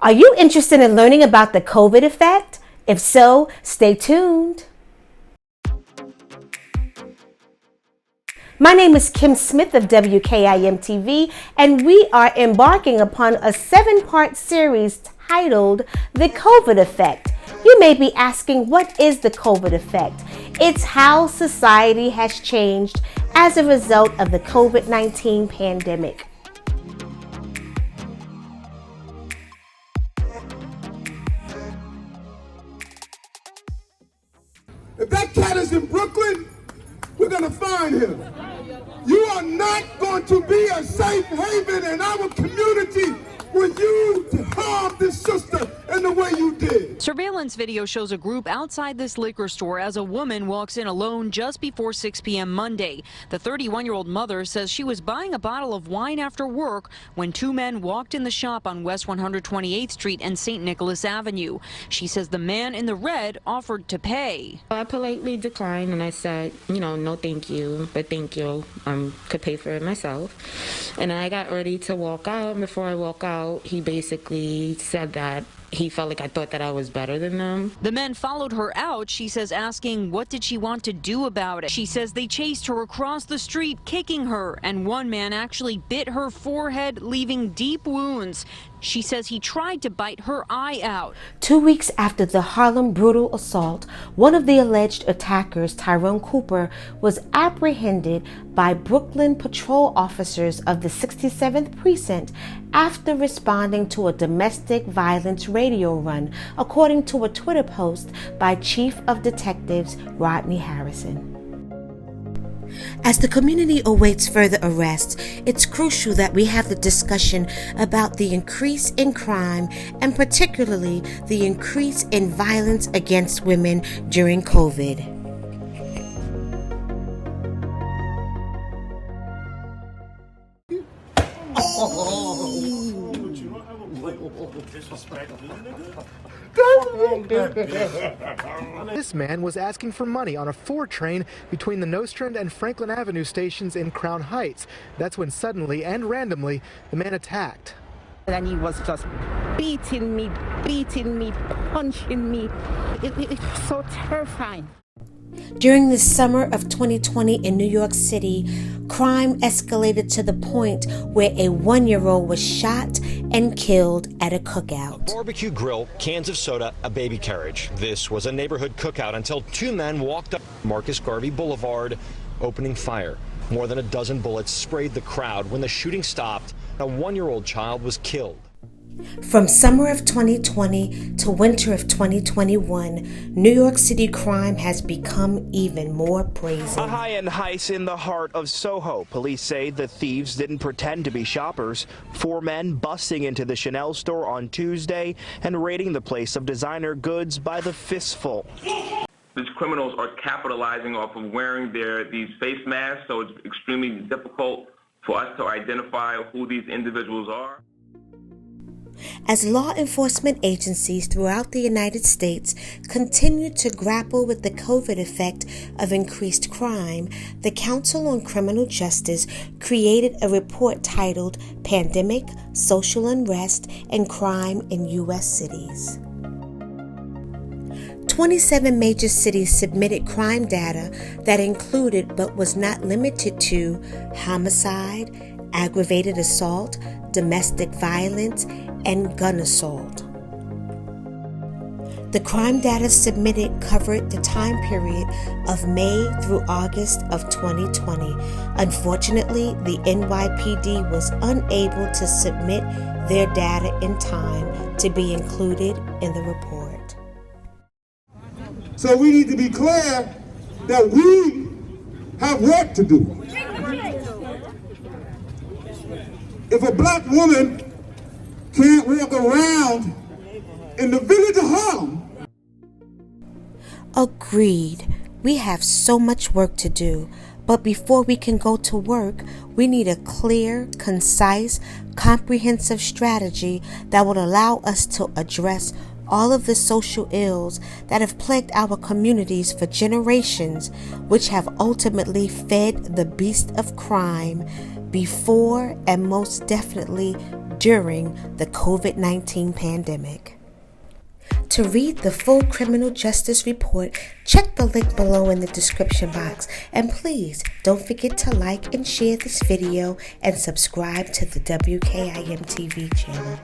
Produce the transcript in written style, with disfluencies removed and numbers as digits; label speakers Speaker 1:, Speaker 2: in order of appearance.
Speaker 1: Are you interested in learning about the COVID effect? If so, stay tuned. My name is Kim Smith of WKIM TV, and we are embarking upon a 7-part series titled The COVID Effect. You may be asking, what is the COVID effect? It's how society has changed as a result of the COVID-19 pandemic.
Speaker 2: If that cat is in Brooklyn, we're going to find him. You are not going to be a safe haven in our community with you to harm this sister in the way you did.
Speaker 3: Surveillance video shows a group outside this liquor store as a woman walks in alone just before 6 p.m. Monday. The 31-year-old mother says she was buying a bottle of wine after work when two men walked in the shop on West 128th Street and St. Nicholas Avenue. She says the man in the red offered to pay.
Speaker 4: I politely declined and I said, no thank you, but thank you. Could pay for it myself. And I got ready to walk out. Before I walk out, he basically said that he felt like I thought that I was better than them.
Speaker 3: The men followed her out, she says, asking what did she want to do about it. She says they chased her across the street, kicking her, and one man actually bit her forehead, leaving deep wounds. She says he tried to bite her eye out.
Speaker 1: 2 weeks after the Harlem brutal assault, one of the alleged attackers, Tyrone Cooper, was apprehended by Brooklyn patrol officers of the 67th Precinct after responding to a domestic violence radio run, according to a Twitter post by Chief of Detectives Rodney Harrison. As the community awaits further arrests, it's crucial that we have the discussion about the increase in crime and particularly the increase in violence against women during COVID.
Speaker 5: This man was asking for money on a 4 train between the Nostrand and Franklin Avenue stations in Crown Heights. That's when suddenly and randomly the man attacked.
Speaker 6: And he was just beating me, punching me. It was so terrifying.
Speaker 1: During the summer of 2020 in New York City, crime escalated to the point where a 1-year-old was shot and killed at a cookout.
Speaker 7: Barbecue grill, cans of soda, a baby carriage. This was a neighborhood cookout until two men walked up Marcus Garvey Boulevard, opening fire. More than a dozen bullets sprayed the crowd. When the shooting stopped, a 1-year-old child was killed.
Speaker 1: From summer of 2020 to winter of 2021, New York City crime has become even more brazen.
Speaker 8: A high-end heist in the heart of Soho. Police say the thieves didn't pretend to be shoppers. 4 men busting into the Chanel store on Tuesday and raiding the place of designer goods by the fistful.
Speaker 9: These criminals are capitalizing off of wearing these face masks, so it's extremely difficult for us to identify who these individuals are.
Speaker 1: As law enforcement agencies throughout the United States continue to grapple with the COVID effect of increased crime, the Council on Criminal Justice created a report titled Pandemic, Social Unrest, and Crime in U.S. Cities. 27 major cities submitted crime data that included but was not limited to homicide, aggravated assault, domestic violence, and gun assault. The crime data submitted covered the time period of May through August of 2020. Unfortunately, the NYPD was unable to submit their data in time to be included in the report.
Speaker 2: So we need to be clear that we have work to do. If a black woman can't walk around in the Village of Harlem.
Speaker 1: Agreed. We have so much work to do, but before we can go to work, we need a clear, concise, comprehensive strategy that will allow us to address all of the social ills that have plagued our communities for generations, which have ultimately fed the beast of crime before and most definitely during the COVID-19 pandemic. To read the full criminal justice report, check the link below in the description box. And please don't forget to like and share this video and subscribe to the WKIM TV channel.